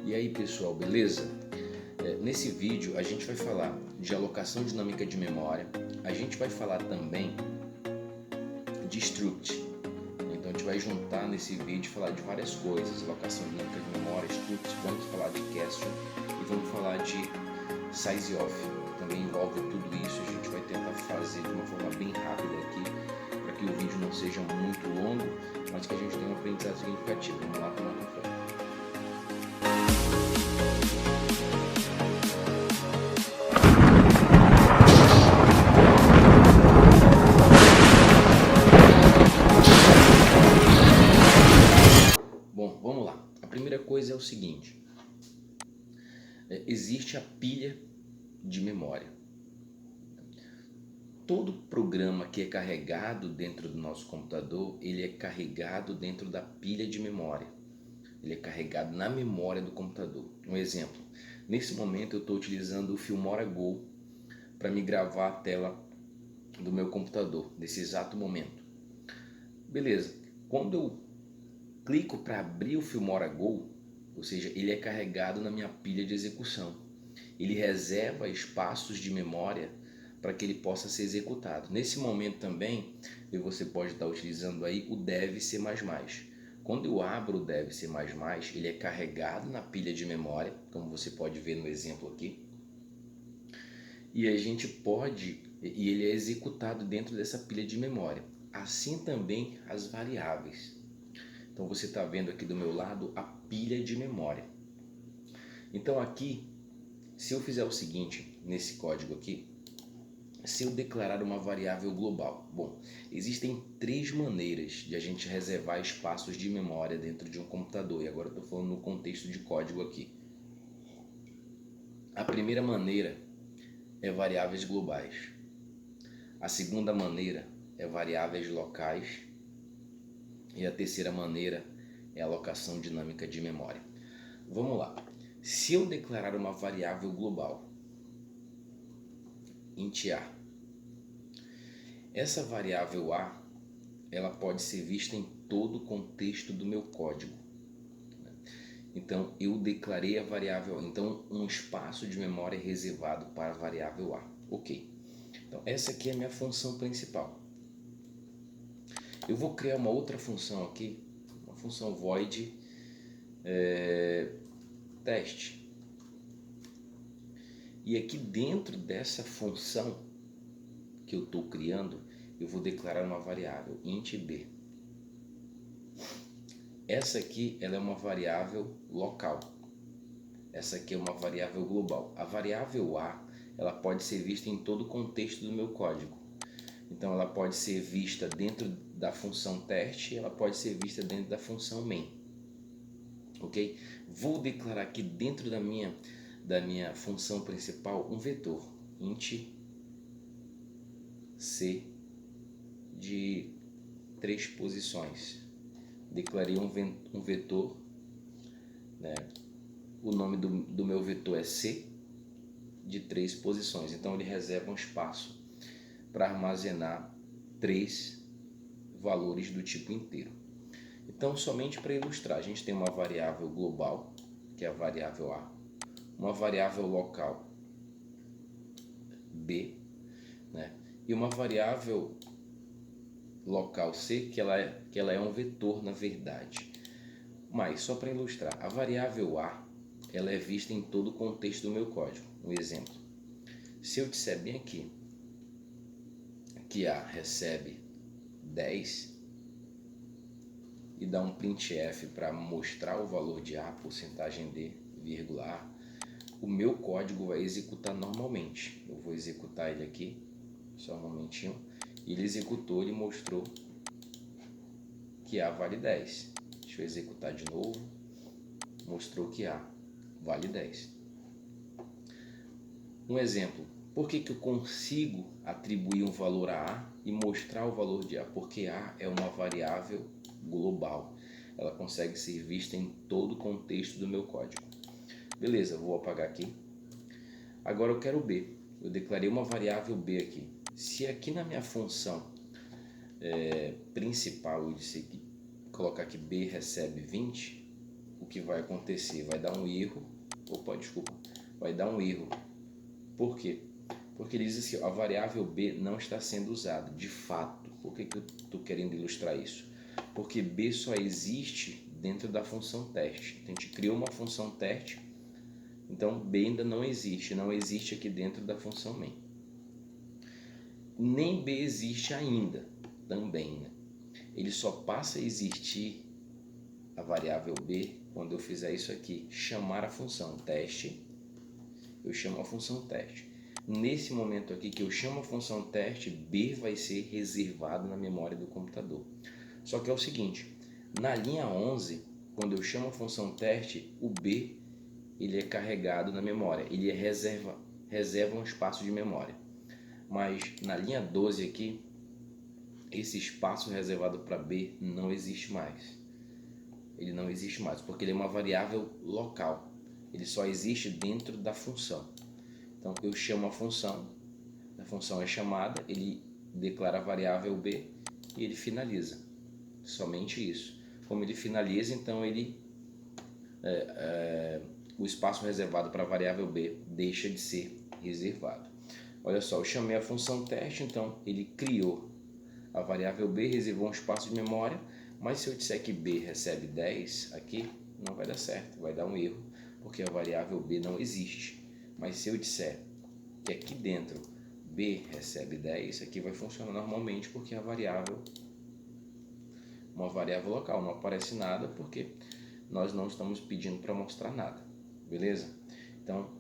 E aí pessoal, beleza? Nesse vídeo a gente vai falar de alocação dinâmica de memória, a gente vai falar também de struct. Então a gente vai juntar nesse vídeo e falar de várias coisas, alocação dinâmica de memória, struct, vamos falar de question e vamos falar de size off. Também envolve tudo isso, a gente vai tentar fazer de uma forma bem rápida aqui, para que o vídeo não seja muito longo, mas que a gente tenha um aprendizado significativo. Vamos lá tomar café. Bom, vamos lá. A primeira coisa é o seguinte: existe a pilha de memória. Todo programa que é carregado dentro do nosso computador, ele é carregado dentro da pilha de memória. Ele é carregado na memória do computador. Um exemplo: nesse momento eu estou utilizando o Filmora Go para me gravar a tela do meu computador, nesse exato momento. Beleza, quando eu clico para abrir o Filmora Go, ou seja, ele é carregado na minha pilha de execução. Ele reserva espaços de memória para que ele possa ser executado. Nesse momento também, você pode estar utilizando aí o dev-c++. Quando eu abro o dev-c++, ele é carregado na pilha de memória, como você pode ver no exemplo aqui. E ele é executado dentro dessa pilha de memória. Assim também as variáveis. Então você está vendo aqui do meu lado a pilha de memória. Então aqui, se eu fizer o seguinte, nesse código aqui, se eu declarar uma variável global. Bom, existem três maneiras de a gente reservar espaços de memória dentro de um computador. E agora eu estou falando no contexto de código aqui. A primeira maneira é variáveis globais. A segunda maneira é variáveis locais. E a terceira maneira é alocação dinâmica de memória. Vamos lá. Se eu declarar uma variável global, int a, essa variável a, ela pode ser vista em todo o contexto do meu código. Então eu declarei a variável, então um espaço de memória é reservado para a variável a. Ok. Então essa aqui é a minha função principal. Eu vou criar uma outra função aqui, uma função void teste. E aqui dentro dessa função que eu estou criando, eu vou declarar uma variável int b. Essa aqui ela é uma variável local. Essa aqui é uma variável global. A variável a, ela pode ser vista em todo o contexto do meu código. Então ela pode ser vista dentro da função teste, ela pode ser vista dentro da função main. Ok? Vou declarar aqui dentro da minha função principal um vetor int c de 3 posições. Declarei um vetor, né? O nome do meu vetor é c de 3 posições. Então ele reserva um espaço para armazenar 3 valores do tipo inteiro. Então, somente para ilustrar, a gente tem uma variável global, que é a variável a, uma variável local b, né? E uma variável local c, que ela é um vetor na verdade. Mas, só para ilustrar, a variável a, ela é vista em todo o contexto do meu código. Um exemplo: se eu disser bem aqui que a recebe 10 e dar um printf para mostrar o valor de a, porcentagem de, vírgula a, o meu código vai executar normalmente. Eu vou executar ele aqui, só um momentinho. Ele executou, ele mostrou que a vale 10. Deixa eu executar de novo. Mostrou que a vale 10. Um exemplo: por que eu consigo atribuir um valor a a e mostrar o valor de a? Porque a é uma variável global. Ela consegue ser vista em todo o contexto do meu código. Beleza, vou apagar aqui. Agora eu quero b. Eu declarei uma variável b aqui. Se aqui na minha função principal eu disse que colocar que b recebe 20, o que vai acontecer? Vai dar um erro. Opa, desculpa. Vai dar um erro. Por quê? Porque ele diz assim, a variável b não está sendo usada. De fato, por que eu estou querendo ilustrar isso? Porque b só existe dentro da função teste. A gente criou uma função teste, então b ainda não existe aqui dentro da função main. Nem b existe ainda, também, né? Ele só passa a existir a variável b quando eu fizer isso aqui, chamar a função teste. Eu chamo a função teste. Nesse momento aqui que eu chamo a função teste, b vai ser reservado na memória do computador. Só que é o seguinte, na linha 11, quando eu chamo a função teste, o b ele é carregado na memória, ele reserva um espaço de memória. Mas na linha 12 aqui, esse espaço reservado para b não existe mais. Ele não existe mais, porque ele é uma variável local. Ele só existe dentro da função. Então eu chamo a função é chamada, ele declara a variável b e ele finaliza. Somente isso. Como ele finaliza, então o espaço reservado para a variável b deixa de ser reservado. Olha só, eu chamei a função teste, então ele criou a variável b, reservou um espaço de memória, mas se eu disser que b recebe 10 aqui, não vai dar certo, vai dar um erro, porque a variável b não existe. Mas se eu disser que aqui dentro b recebe 10, aqui vai funcionar normalmente, porque é uma variável local, não aparece nada, porque nós não estamos pedindo para mostrar nada, beleza? Então,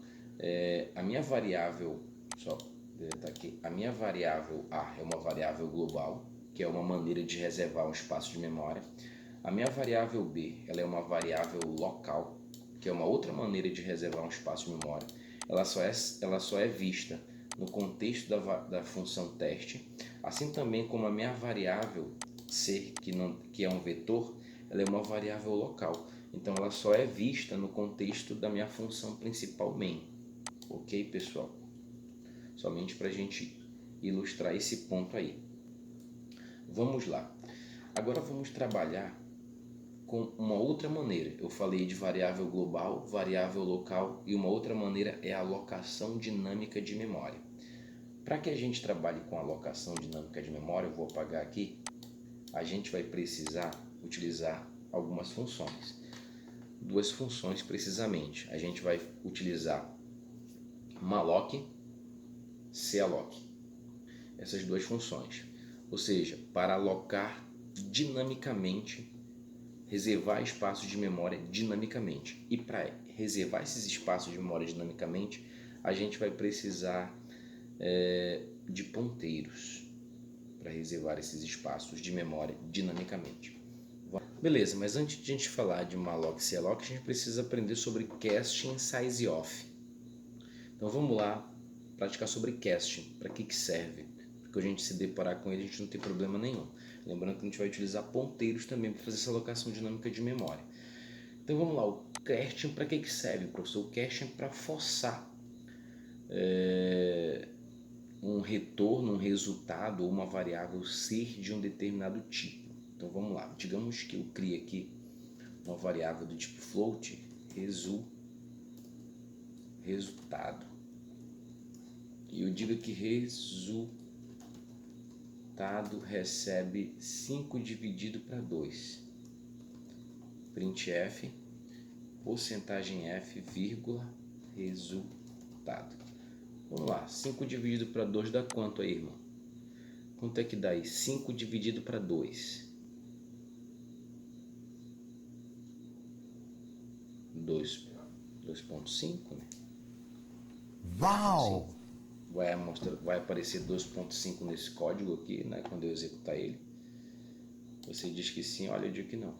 a minha variável, só deletar aqui, a minha variável a é uma variável global, que é uma maneira de reservar um espaço de memória. A minha variável b, ela é uma variável local, que é uma outra maneira de reservar um espaço de memória. Ela só é vista no contexto da função teste, assim também como a minha variável c, que é um vetor, ela é uma variável local. Então ela só é vista no contexto da minha função principal main. Ok, pessoal? Somente para a gente ilustrar esse ponto aí. Vamos lá. Agora vamos trabalhar com uma outra maneira. Eu falei de variável global, variável local, e uma outra maneira é a alocação dinâmica de memória. Para que a gente trabalhe com a alocação dinâmica de memória, eu vou apagar aqui, a gente vai precisar utilizar algumas funções. Duas funções precisamente. A gente vai utilizar malloc, calloc. Essas duas funções. Ou seja, para alocar dinamicamente, reservar espaços de memória dinamicamente. E para reservar esses espaços de memória dinamicamente, a gente vai precisar de ponteiros para reservar esses espaços de memória dinamicamente. Beleza, mas antes de a gente falar de malloc e calloc, a gente precisa aprender sobre caching size off. Então vamos lá praticar sobre caching, para que serve. Porque a gente se deparar com ele, a gente não tem problema nenhum. Lembrando que a gente vai utilizar ponteiros também para fazer essa alocação dinâmica de memória. Então vamos lá, o caching para que serve, professor? O caching é para forçar um retorno, um resultado ou uma variável ser de um determinado tipo. Então vamos lá, digamos que eu crie aqui uma variável do tipo float, resultado. E eu digo que resultado recebe 5 dividido para 2. Printf, porcentagem f, vírgula, resultado. Vamos lá, 5 dividido para 2 dá quanto aí, irmão? Quanto é que dá aí? 5 dividido para 2. 2.5, né? Uau! Vai aparecer 2.5 nesse código aqui, né? Quando eu executar ele. Você diz que sim, olha, eu digo que não.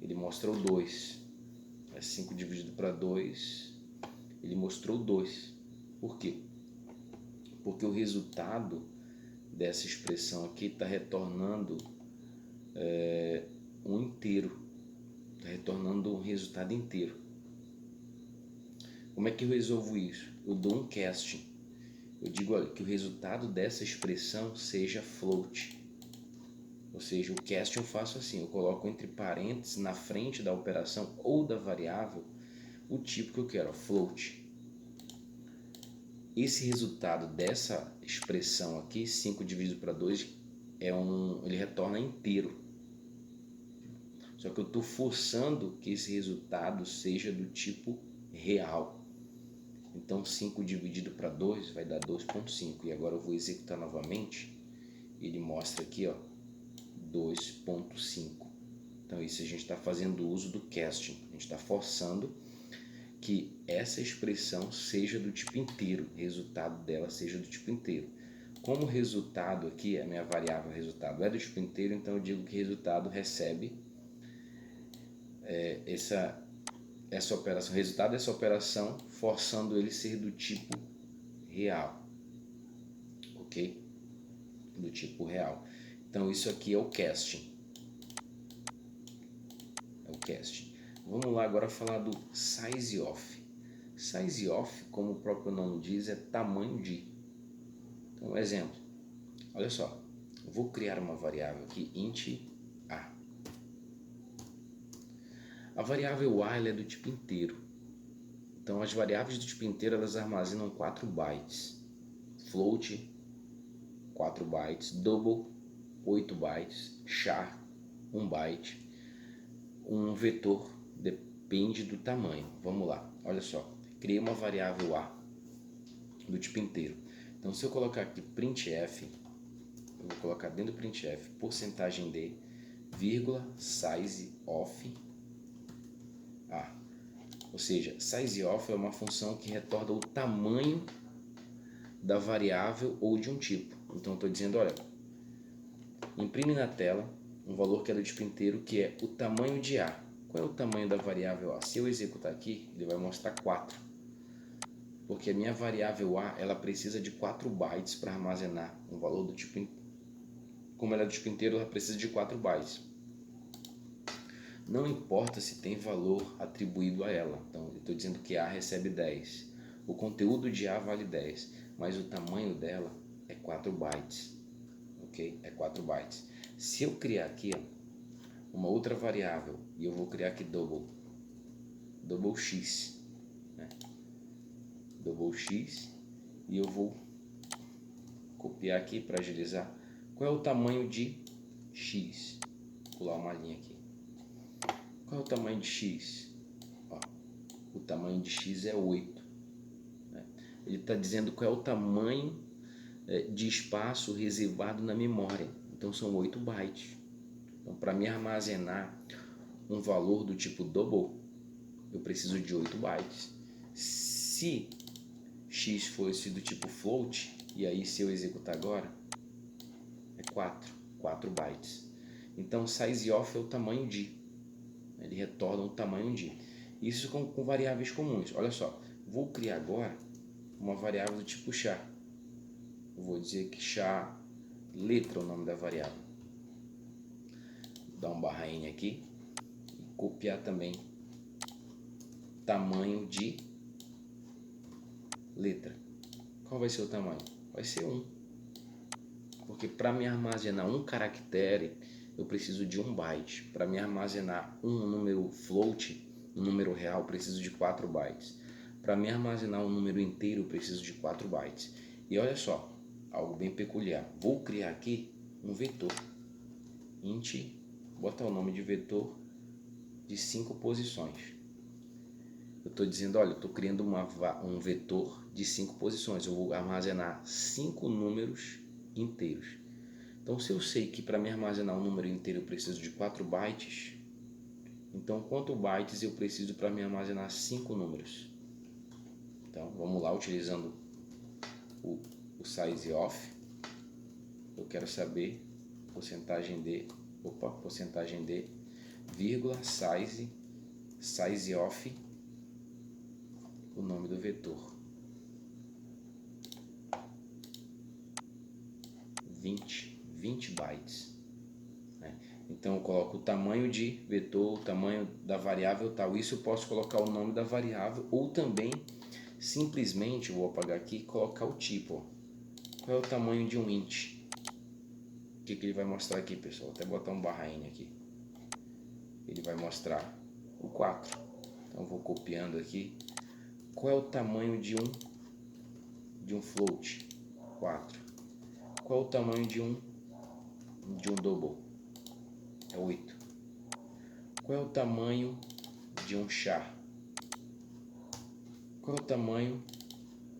Ele mostrou 2. 5 dividido para 2, ele mostrou 2. Por quê? Porque o resultado dessa expressão aqui está retornando um inteiro. Está retornando um resultado inteiro. Como é que eu resolvo isso? Eu dou um casting. Eu digo, olha, que o resultado dessa expressão seja float. Ou seja, o cast eu faço assim, eu coloco entre parênteses na frente da operação ou da variável o tipo que eu quero, float. Esse resultado dessa expressão aqui, 5 dividido para 2, ele retorna inteiro. Só que eu estou forçando que esse resultado seja do tipo real. Então 5 dividido para 2 vai dar 2,5. E agora eu vou executar novamente. Ele mostra aqui, ó, 2,5. Então isso a gente está fazendo uso do casting. A gente está forçando que essa expressão seja do tipo inteiro, o resultado dela seja do tipo inteiro. Como o resultado aqui, a minha variável resultado é do tipo inteiro, então eu digo que resultado recebe essa operação, resultado dessa operação, forçando ele ser do tipo real, ok? Do tipo real. Então isso aqui é o casting. Vamos lá agora falar do size of. Size of, como o próprio nome diz, é tamanho de. Então, exemplo, olha só, eu vou criar uma variável aqui, int a. A variável a ela é do tipo inteiro. Então, as variáveis do tipo inteiro elas armazenam 4 bytes. Float, 4 bytes. Double, 8 bytes. Char, 1 byte. Um vetor, depende do tamanho. Vamos lá, olha só. Criei uma variável a do tipo inteiro. Então, se eu colocar aqui printf, eu vou colocar dentro do printf porcentagem d, vírgula, size of a. Ou seja, sizeOf é uma função que retorna o tamanho da variável ou de um tipo. Então eu estou dizendo, olha, imprime na tela um valor que é do tipo inteiro, que é o tamanho de A. Qual é o tamanho da variável A? Se eu executar aqui, ele vai mostrar 4. Porque a minha variável A, ela precisa de 4 bytes para armazenar um valor do tipo inteiro. Como ela é do tipo inteiro, ela precisa de 4 bytes. Não importa se tem valor atribuído a ela. Então, eu estou dizendo que A recebe 10. O conteúdo de A vale 10, mas o tamanho dela é 4 bytes. Ok? É 4 bytes. Se eu criar aqui uma outra variável, e eu vou criar aqui double x, né? Double x, e eu vou copiar aqui para agilizar. Qual é o tamanho de x? Vou pular uma linha aqui. Qual é o tamanho de x? Ó, o tamanho de x é 8. Né? Ele está dizendo qual é o tamanho de espaço reservado na memória. Então são 8 bytes. Então, para me armazenar um valor do tipo double, eu preciso de 8 bytes. Se x fosse do tipo float, e aí se eu executar agora, é 4 bytes. Então sizeOf é o tamanho de. Ele retorna o tamanho de. Isso com variáveis comuns. Olha só, vou criar agora uma variável do tipo char. Eu vou dizer que char letra é o nome da variável. Vou dar um barra N aqui e copiar também tamanho de letra. Qual vai ser o tamanho? Vai ser 1. Porque para me armazenar um caractere, eu preciso de 1 byte. Para me armazenar um número float, um número real, eu preciso de 4 bytes. Para me armazenar um número inteiro, eu preciso de 4 bytes. E olha só, algo bem peculiar. Vou criar aqui um vetor. Int, botar o nome de vetor de 5 posições. Eu estou dizendo, olha, eu estou criando um vetor de 5 posições. Eu vou armazenar 5 números inteiros. Então, se eu sei que para me armazenar um número inteiro eu preciso de 4 bytes, então quantos bytes eu preciso para me armazenar 5 números? Então, vamos lá, utilizando o sizeOf. Eu quero saber porcentagem d, vírgula, sizeOf, o nome do vetor. 20 bytes. Né? Então eu coloco o tamanho de vetor, o tamanho da variável tal. Isso eu posso colocar o nome da variável ou também simplesmente, vou apagar aqui, colocar o tipo. Qual é o tamanho de um int? que ele vai mostrar aqui, pessoal? Vou até botar um barra N aqui. Ele vai mostrar o 4. Então eu vou copiando aqui. Qual é o tamanho de um float? 4. Qual é o tamanho de um double? É 8. Qual é o tamanho de um char? Qual é o tamanho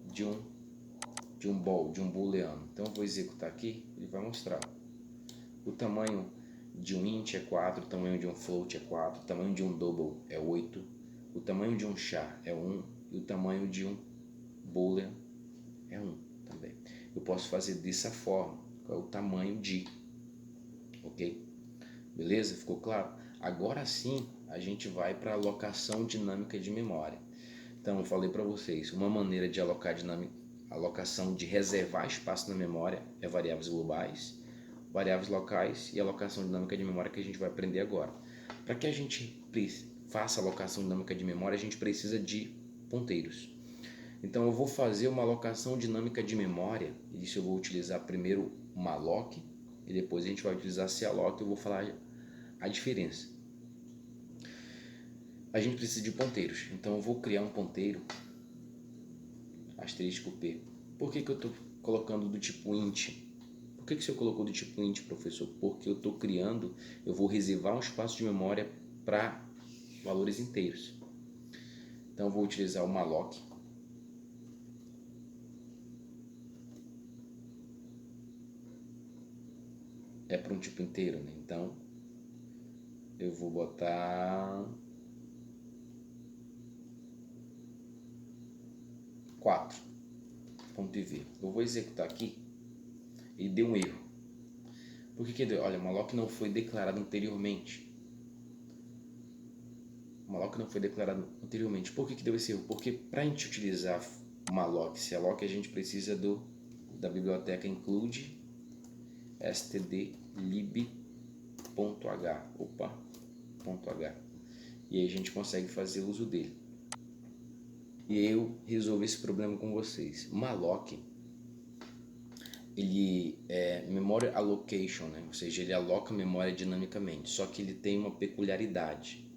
de um booleano? Então eu vou executar aqui, ele vai mostrar. O tamanho de um int é 4, o tamanho de um float é 4, o tamanho de um double é 8, o tamanho de um char é 1 e o tamanho de um boolean é 1 também. Eu posso fazer dessa forma, qual é o tamanho de, ok? Beleza? Ficou claro? Agora sim a gente vai para a alocação dinâmica de memória. Então eu falei para vocês, uma maneira de alocação de reservar espaço na memória é variáveis globais, variáveis locais e alocação dinâmica de memória que a gente vai aprender agora. Para que a gente faça alocação dinâmica de memória, a gente precisa de ponteiros. Então eu vou fazer uma alocação dinâmica de memória, e isso eu vou utilizar primeiro malloc e depois a gente vai utilizar calloc. Eu vou falar a diferença. A gente precisa de ponteiros, então eu vou criar um ponteiro asterisco P. Por que eu estou colocando do tipo int? Por que você colocou do tipo int, professor? Porque eu estou criando, eu vou reservar um espaço de memória para valores inteiros. Então eu vou utilizar o malloc. É para um tipo inteiro, né? Então eu vou botar 4.v. Eu vou executar aqui e deu um erro. Por que deu? Olha, malloc não foi declarado anteriormente. Malloc não foi declarado anteriormente. Por que deu esse erro? Porque para a gente utilizar malloc, calloc, a gente precisa da biblioteca include stdlib.h. .h. E aí a gente consegue fazer uso dele. E eu resolvo esse problema com vocês. Malloc, ele é memory allocation, né? Ou seja, ele aloca memória dinamicamente. Só que ele tem uma peculiaridade.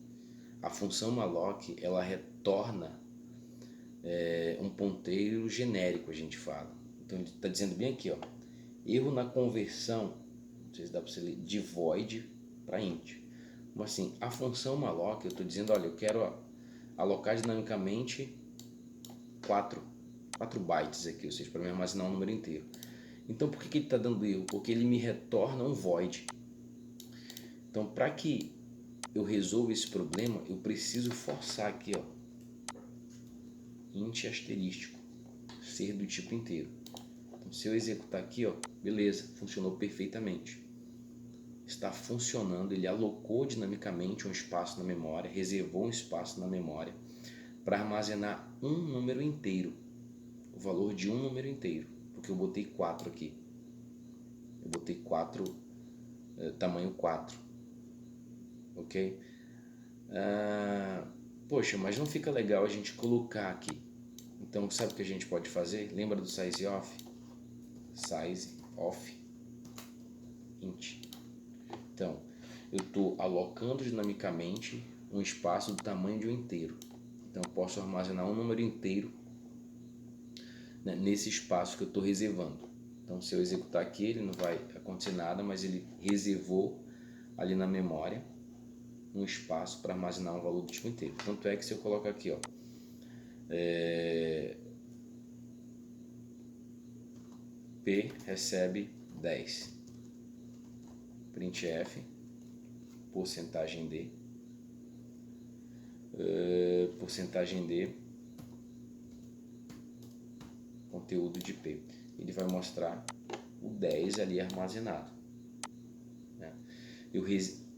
A função malloc, ela retorna um ponteiro genérico, a gente fala. Então ele está dizendo bem aqui, ó, erro na conversão, não sei se dá para você ler, de void para int. Mas assim, a função malloc, eu estou dizendo, olha, eu quero alocar dinamicamente 4 bytes aqui, ou seja, para me armazenar um número inteiro. Então por que ele está dando erro? Porque ele me retorna um void. Então para que eu resolva esse problema, eu preciso forçar aqui, ó, int asterístico, ser do tipo inteiro. Então, se eu executar aqui, ó, beleza, funcionou perfeitamente. Está funcionando, ele alocou dinamicamente um espaço na memória, reservou um espaço na memória para armazenar um número inteiro, o valor de um número inteiro, porque eu botei 4 aqui. Eu botei 4, tamanho 4, ok? Poxa, mas não fica legal a gente colocar aqui. Então, sabe o que a gente pode fazer? Lembra do size of? Size of int. Então, eu estou alocando dinamicamente um espaço do tamanho de um inteiro. Então, eu posso armazenar um número inteiro, né, nesse espaço que eu estou reservando. Então, se eu executar aqui, ele não vai acontecer nada, mas ele reservou ali na memória um espaço para armazenar um valor do tipo inteiro. Tanto é que se eu colocar aqui, ó, P recebe 10, printf, porcentagem D, conteúdo de P. Ele vai mostrar o 10 ali armazenado, né? Eu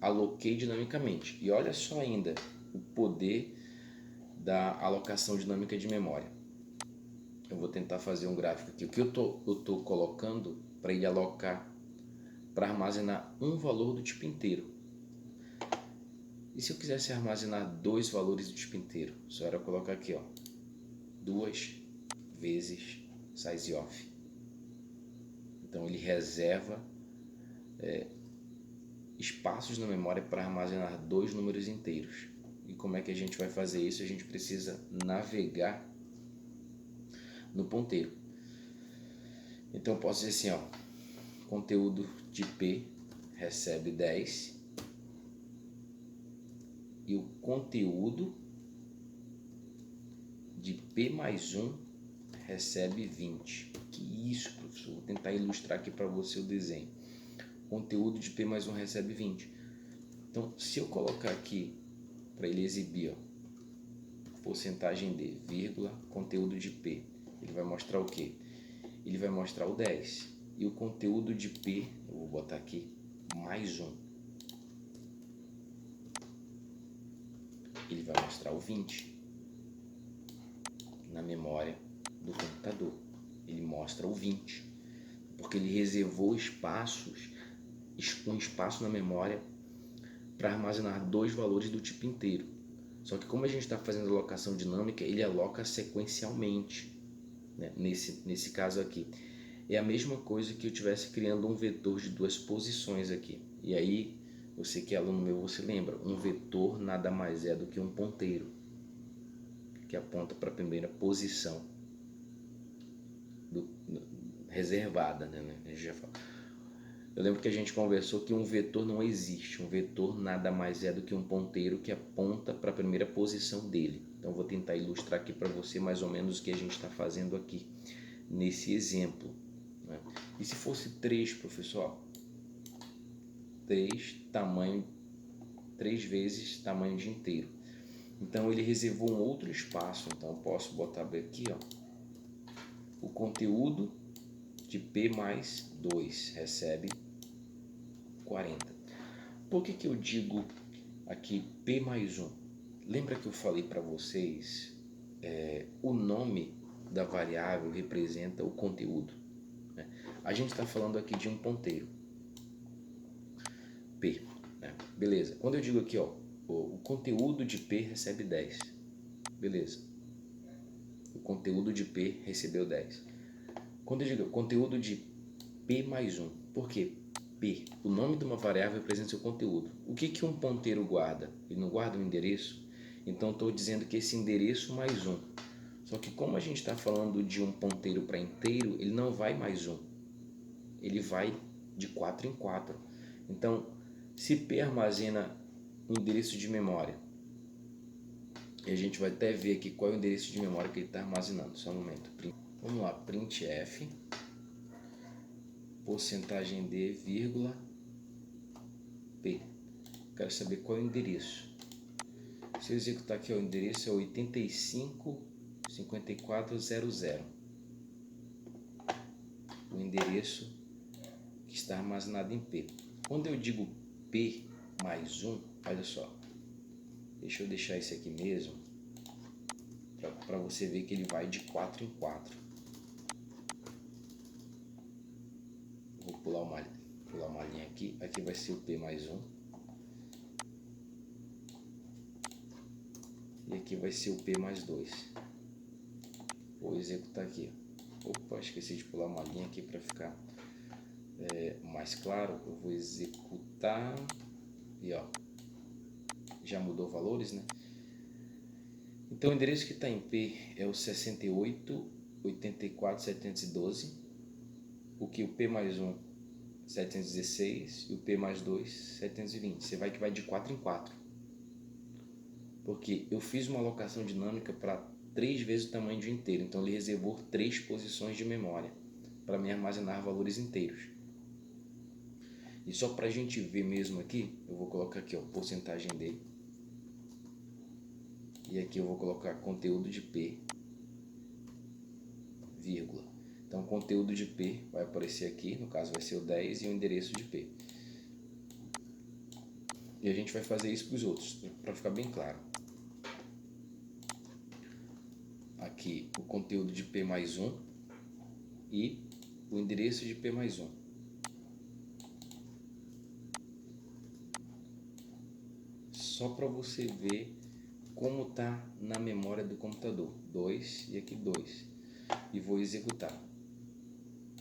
aloquei dinamicamente. E olha só ainda o poder da alocação dinâmica de memória. Eu vou tentar fazer um gráfico aqui. O que eu tô colocando para ele alocar, para armazenar um valor do tipo inteiro. E se eu quisesse armazenar dois valores do tipo inteiro? Só era colocar aqui, ó, 2 vezes size of. Então ele reserva espaços na memória para armazenar 2 números inteiros. E como é que a gente vai fazer isso? A gente precisa navegar no ponteiro. Então eu posso dizer assim, conteúdo de P recebe 10 e o conteúdo de P mais 1 recebe 20. Que isso, professor? Vou tentar ilustrar aqui para você o desenho. Conteúdo de P mais 1 recebe 20. Então, se eu colocar aqui, para ele exibir, porcentagem D, vírgula, conteúdo de P, ele vai mostrar o quê? Ele vai mostrar o 10. E o conteúdo de P, eu vou botar aqui, mais 1. Ele vai mostrar o 20 na memória do computador. Ele mostra o 20, porque ele reservou um espaço na memória para armazenar 2 valores do tipo inteiro. Só que como a gente está fazendo alocação dinâmica, ele aloca sequencialmente, né? Nesse caso aqui. É a mesma coisa que eu estivesse criando um vetor de 2 posições aqui. E aí, você que é aluno meu, você lembra, um vetor nada mais é do que um ponteiro, que aponta para a primeira posição reservada, né? A gente já fala. Eu lembro que a gente conversou que um vetor não existe. Um vetor nada mais é do que um ponteiro que aponta para a primeira posição dele. Então, eu vou tentar ilustrar aqui para você mais ou menos o que a gente está fazendo aqui nesse exemplo, né? E se fosse 3, professor? 3 vezes tamanho de inteiro. Então, ele reservou um outro espaço. Então, eu posso botar aqui, o conteúdo de P mais 2 recebe 40. Por que eu digo aqui P mais 1? Lembra que eu falei para vocês, o nome da variável representa o conteúdo, né? A gente está falando aqui de um ponteiro, P, né? Beleza. Quando eu digo aqui, o conteúdo de P recebe 10. Beleza. O conteúdo de P recebeu 10. Quando eu digo conteúdo de P mais 1, por quê? P, o nome de uma variável representa seu conteúdo. O que um ponteiro guarda? Ele não guarda um endereço? Então, estou dizendo que esse endereço mais 1. Só que como a gente está falando de um ponteiro para inteiro, ele não vai mais 1. Ele vai de 4 em 4. Então, se P armazena um endereço de memória, e a gente vai até ver aqui qual é o endereço de memória que ele está armazenando. Só um momento. Vamos lá, printf, porcentagem D, vírgula, P. Quero saber qual é o endereço. Se eu executar aqui, o endereço é 855400. O endereço que está armazenado em P. Quando eu digo P mais 1, olha só. Deixa eu deixar esse aqui mesmo, para você ver que ele vai de 4 em 4. Vou pular uma linha aqui. Aqui vai ser o P mais 1. E aqui vai ser o P mais 2. Vou executar aqui. Opa, esqueci de pular uma linha aqui para ficar mais claro. Eu vou executar e já mudou valores, né? Então o endereço que está em P é o 68.84.712, o que o P mais 1 716 e o P mais 2 720. Você vai que vai de 4 em 4, porque eu fiz uma alocação dinâmica para 3 vezes o tamanho de um inteiro. Então ele reservou 3 posições de memória para me armazenar valores inteiros. E só para a gente ver mesmo aqui, eu vou colocar aqui porcentagem D, e aqui eu vou colocar conteúdo de P, vírgula. Então, conteúdo de P vai aparecer aqui, no caso vai ser o 10 e o endereço de P. E a gente vai fazer isso para os outros, para ficar bem claro. Aqui o conteúdo de P mais 1 e o endereço de P mais 1. Só para você ver como está na memória do computador. 2 e aqui 2. E vou executar.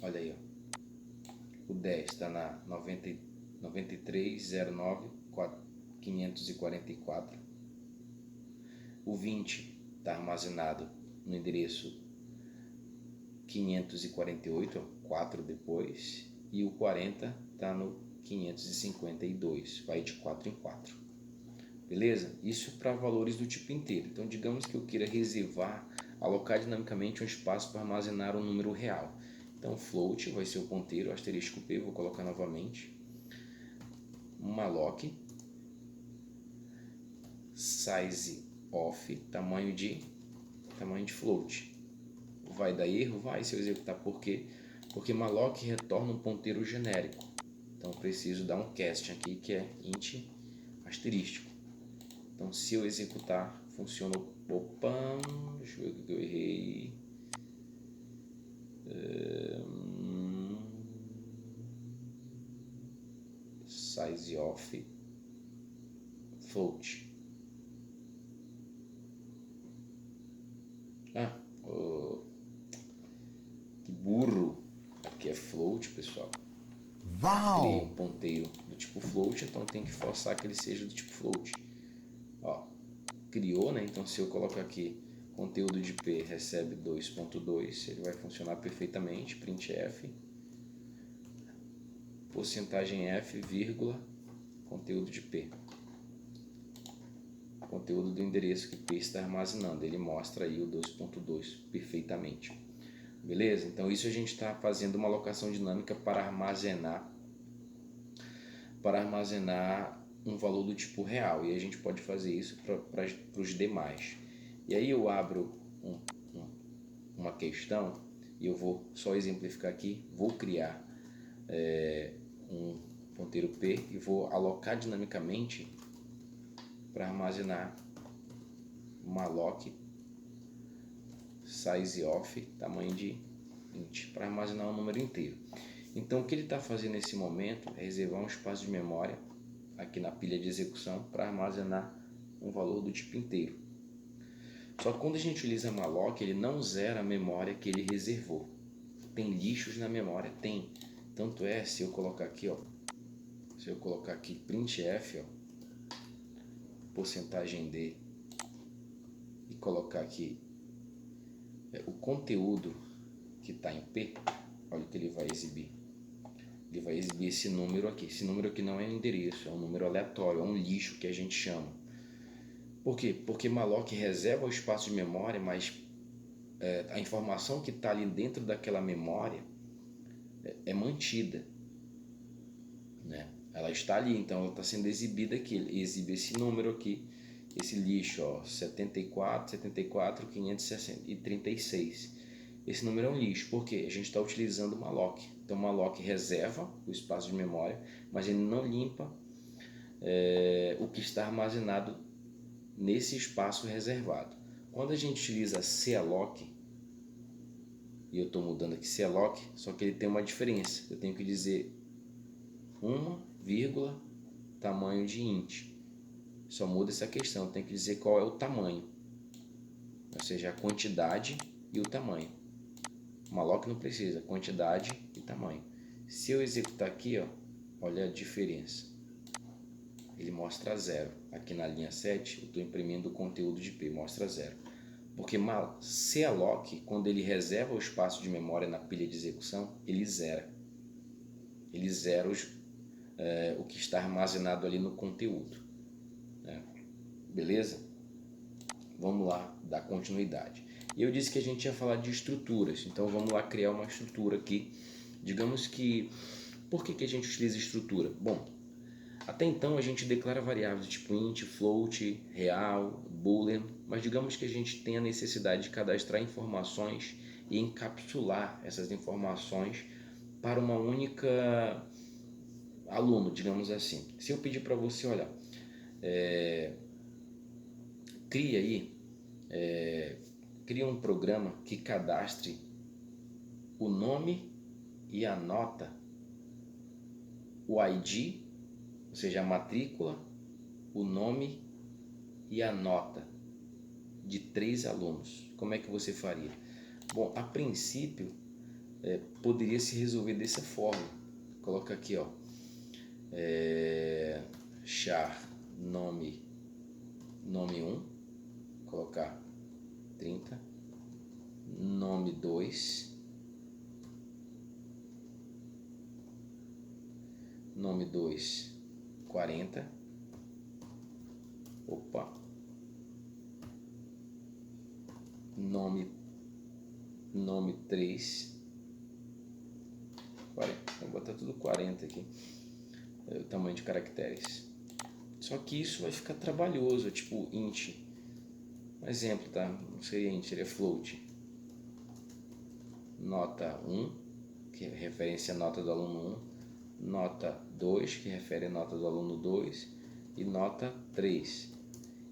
Olha aí, o 10 está na 9309.544. O 20 está armazenado no endereço 548, 4 depois, e o 40 está no 552, vai de 4 em 4. Beleza? Isso para valores do tipo inteiro. Então, digamos que eu queira reservar, alocar dinamicamente um espaço para armazenar um número real. Então, float vai ser o ponteiro, asterisco P, vou colocar novamente. Malloc, size of, tamanho de float. Vai dar erro? Vai, se eu executar. Por quê? Porque malloc retorna um ponteiro genérico. Então, preciso dar um casting aqui, que é int asterístico. Então, se eu executar, funciona. Opa, deixa eu ver o que eu errei. Size of float. Que burro. Aqui é float, pessoal. Criei um ponteiro do tipo float, então tem que forçar que ele seja do tipo float. Ó, criou, né? Então, se eu colocar aqui conteúdo de P recebe 2.2, ele vai funcionar perfeitamente. Printf, porcentagem F, vírgula, conteúdo de P. Conteúdo do endereço que P está armazenando. Ele mostra aí o 2.2 perfeitamente. Beleza? Então, isso a gente está fazendo uma alocação dinâmica para armazenar um valor do tipo real, e a gente pode fazer isso para os demais. E aí eu abro uma questão e eu vou só exemplificar aqui, vou criar um ponteiro P e vou alocar dinamicamente para armazenar malloc size of, tamanho de int, para armazenar um número inteiro. Então, o que ele está fazendo nesse momento é reservar um espaço de memória aqui na pilha de execução para armazenar um valor do tipo inteiro. Só que quando a gente utiliza malloc, ele não zera a memória que ele reservou. Tem lixos na memória? Tem. Tanto é, se eu colocar aqui, ó, se eu colocar aqui printf, ó, porcentagem D, e colocar aqui o conteúdo que está em P, olha o que ele vai exibir. Ele vai exibir esse número aqui. Esse número aqui não é um endereço, é um número aleatório, é um lixo que a gente chama. Por quê? Porque malloc reserva o espaço de memória, mas a informação que está ali dentro daquela memória é mantida, né? Ela está ali, então ela está sendo exibida aqui. Ele exibe esse número aqui, esse lixo, ó, 74.536. Esse número é um lixo, porque a gente está utilizando o malloc. Então o malloc reserva o espaço de memória, mas ele não limpa o que está armazenado nesse espaço reservado. Quando a gente utiliza calloc, e eu estou mudando aqui calloc, só que ele tem uma diferença. Eu tenho que dizer 1, tamanho de int. Só muda essa questão, tem que dizer qual é o tamanho, ou seja, a quantidade e o tamanho. Malloc não precisa, quantidade e tamanho. Se eu executar aqui, ó, olha a diferença. Ele mostra 0. Aqui na linha 7, eu estou imprimindo o conteúdo de P, mostra 0. Porque calloc, quando ele reserva o espaço de memória na pilha de execução, ele zera. Ele zera o que está armazenado ali no conteúdo. Beleza? Vamos lá dar continuidade. E eu disse que a gente ia falar de estruturas, então vamos lá criar uma estrutura aqui. Digamos que... Por que a gente utiliza estrutura? Bom, até então a gente declara variáveis do tipo int, float, real, boolean, mas digamos que a gente tem a necessidade de cadastrar informações e encapsular essas informações para uma única aluno, digamos assim. Se eu pedir para você, olha, cria um programa que cadastre o nome e a nota, o ID, ou seja, a matrícula, o nome e a nota de 3 alunos. Como é que você faria? Bom, a princípio, poderia se resolver dessa forma. Coloca aqui, ó, char nome 1, colocar 30, nome 2, nome 2, 40, opa, nome 3, 40, vou botar tudo 40 aqui, o tamanho de caracteres. Só que isso vai ficar trabalhoso, tipo int. Um exemplo, tá? Não seria int, seria float. Nota 1, que é referência à nota do aluno 1. Nota 2, que refere à nota do aluno 2. E nota 3.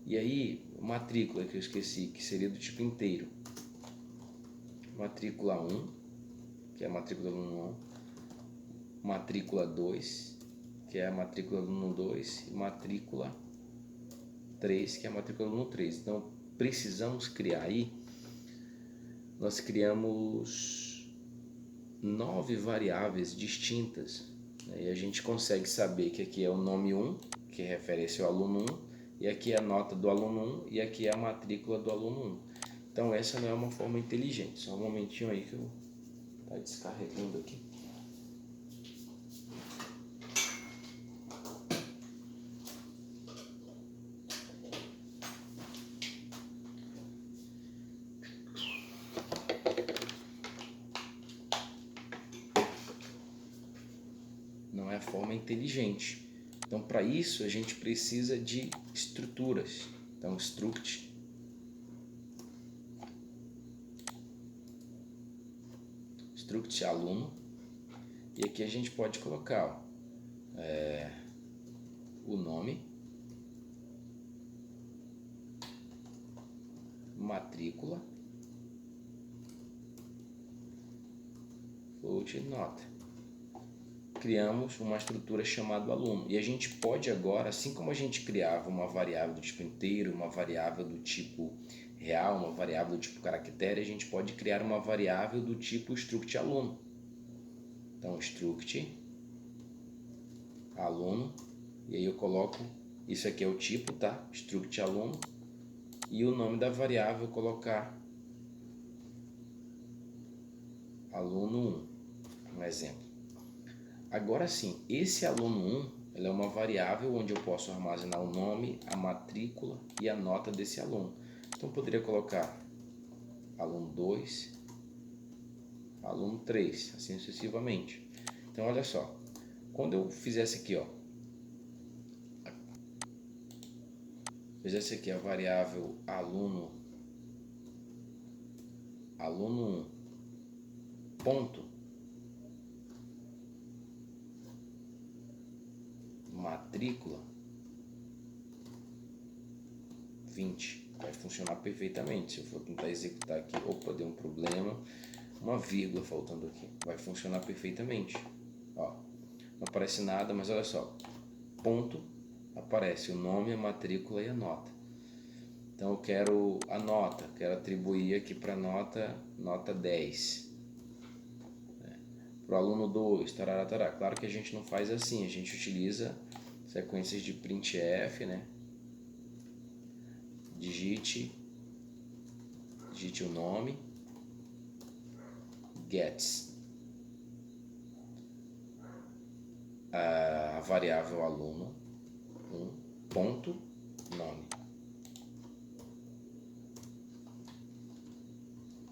E aí, matrícula que eu esqueci, que seria do tipo inteiro. Matrícula 1, que é a matrícula do aluno 1. Matrícula 2, que é a matrícula do aluno 2. E matrícula 3, que é a matrícula do aluno 3. Então, precisamos criar aí, nós criamos 9 variáveis distintas, né? E a gente consegue saber que aqui é o nome 1, que refere ao aluno 1, e aqui é a nota do aluno 1, e aqui é a matrícula do aluno 1. Então essa não é uma forma inteligente. Só um momentinho aí que eu tá descarregando aqui. Não é a forma inteligente. Então, para isso, a gente precisa de estruturas. Então, struct aluno. E aqui a gente pode colocar o nome, matrícula, float nota. Criamos uma estrutura chamada aluno. E a gente pode agora, assim como a gente criava uma variável do tipo inteiro, uma variável do tipo real, uma variável do tipo caractere, a gente pode criar uma variável do tipo struct aluno. Então, struct aluno, e aí eu coloco, isso aqui é o tipo, tá? Struct aluno, e o nome da variável eu colocar aluno 1, um exemplo. Agora sim, esse aluno 1, ele é uma variável onde eu posso armazenar o nome, a matrícula e a nota desse aluno. Então eu poderia colocar aluno 2, aluno 3, assim sucessivamente. Então olha só, quando eu fizesse aqui, ó, fizesse aqui a variável aluno 1, ponto, matrícula 20, vai funcionar perfeitamente. Se eu for tentar executar aqui, opa, deu um problema, uma vírgula faltando aqui, vai funcionar perfeitamente. Ó, não aparece nada, mas olha só, ponto, aparece o nome, a matrícula e a nota. Então eu quero a nota, quero atribuir aqui para nota 10. Para o aluno 2, tarará, tarará. Claro que a gente não faz assim, a gente utiliza sequências de printf, né? Digite o nome, gets a variável aluno 1, ponto, nome.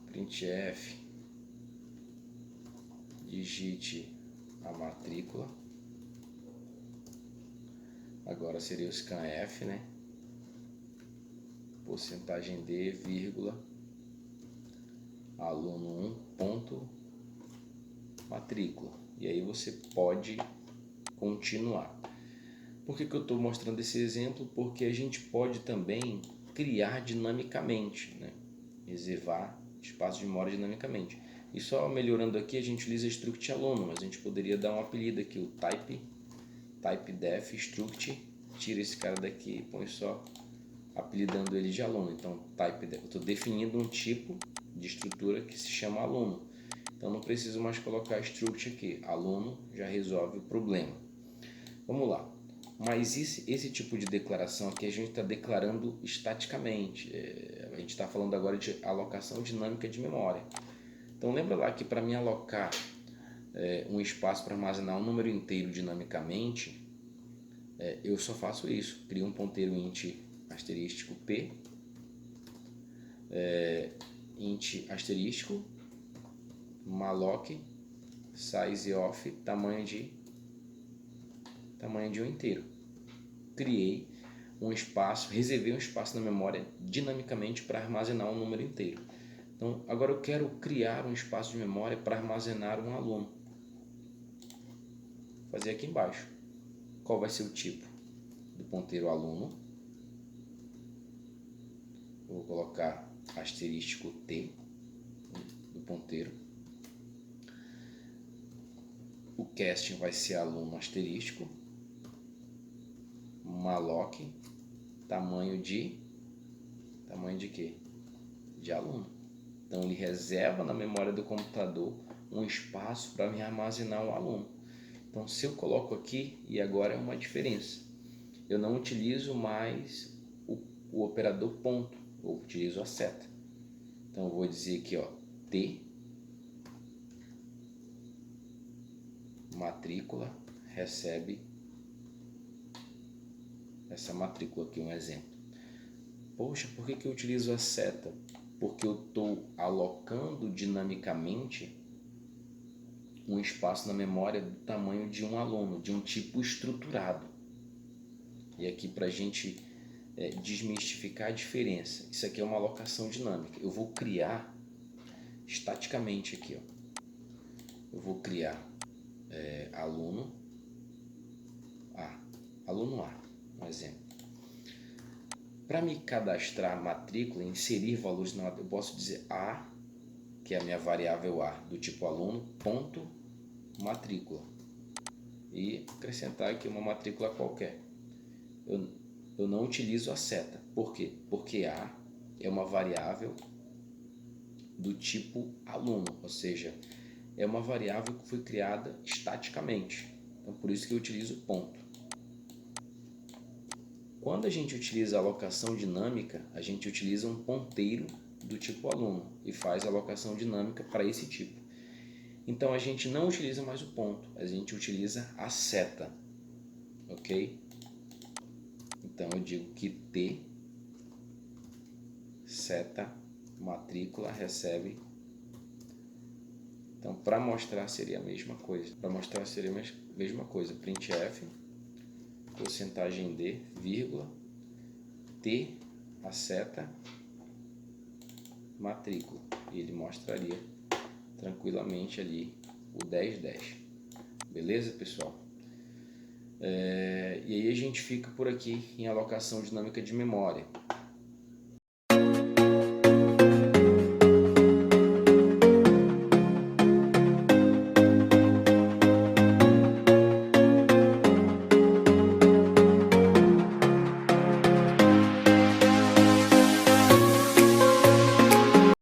Printf, digite a matrícula. Agora seria o scanf, né? Porcentagem D, vírgula, aluno 1, ponto, matrícula. E aí você pode continuar. Por que eu estou mostrando esse exemplo? Porque a gente pode também criar dinamicamente, né? Reservar espaço de memória dinamicamente. E só melhorando aqui, a gente utiliza struct aluno, mas a gente poderia dar um apelido aqui, o typedef struct, tira esse cara daqui e põe só apelidando ele de aluno. Então, typedef, eu estou definindo um tipo de estrutura que se chama aluno. Então, não preciso mais colocar struct aqui. Aluno já resolve o problema. Vamos lá. Mas esse tipo de declaração aqui a gente está declarando estaticamente. A gente está falando agora de alocação dinâmica de memória. Então lembra lá que para mim alocar um espaço para armazenar um número inteiro dinamicamente, eu só faço isso. Crio um ponteiro int asterístico p, int asterístico malloc size of tamanho de um inteiro. Criei um espaço, reservei um espaço na memória dinamicamente para armazenar um número inteiro. Então agora eu quero criar um espaço de memória para armazenar um aluno. Vou fazer aqui embaixo. Qual vai ser o tipo do ponteiro aluno? Vou colocar asterístico t do ponteiro. O casting vai ser aluno asterístico malloc tamanho de quê? De aluno. Então ele reserva na memória do computador um espaço para me armazenar um aluno. Então se eu coloco aqui, e agora é uma diferença, eu não utilizo mais o operador ponto, eu utilizo a seta. Então eu vou dizer aqui, ó, t matrícula recebe essa matrícula aqui, um exemplo. Poxa, por que eu utilizo a seta? Porque eu estou alocando dinamicamente um espaço na memória do tamanho de um aluno, de um tipo estruturado. E aqui para a gente desmistificar a diferença, isso aqui é uma alocação dinâmica. Eu vou criar estaticamente aqui, ó. Eu vou criar aluno A, um exemplo. Para me cadastrar a matrícula, inserir valores na matrícula, eu posso dizer A, que é a minha variável A do tipo aluno, ponto matrícula, e acrescentar aqui uma matrícula qualquer. Eu não utilizo a seta. Por quê? Porque A é uma variável do tipo aluno, ou seja, é uma variável que foi criada estaticamente. Então por isso que eu utilizo ponto. Quando a gente utiliza a alocação dinâmica, a gente utiliza um ponteiro do tipo aluno e faz a alocação dinâmica para esse tipo. Então a gente não utiliza mais o ponto, a gente utiliza a seta, ok? Então eu digo que t seta matrícula recebe. Então para mostrar seria a mesma coisa. Printf porcentagem d, vírgula, t a seta matrícula. E ele mostraria tranquilamente ali o 1010. Beleza, pessoal? E aí a gente fica por aqui em alocação dinâmica de memória.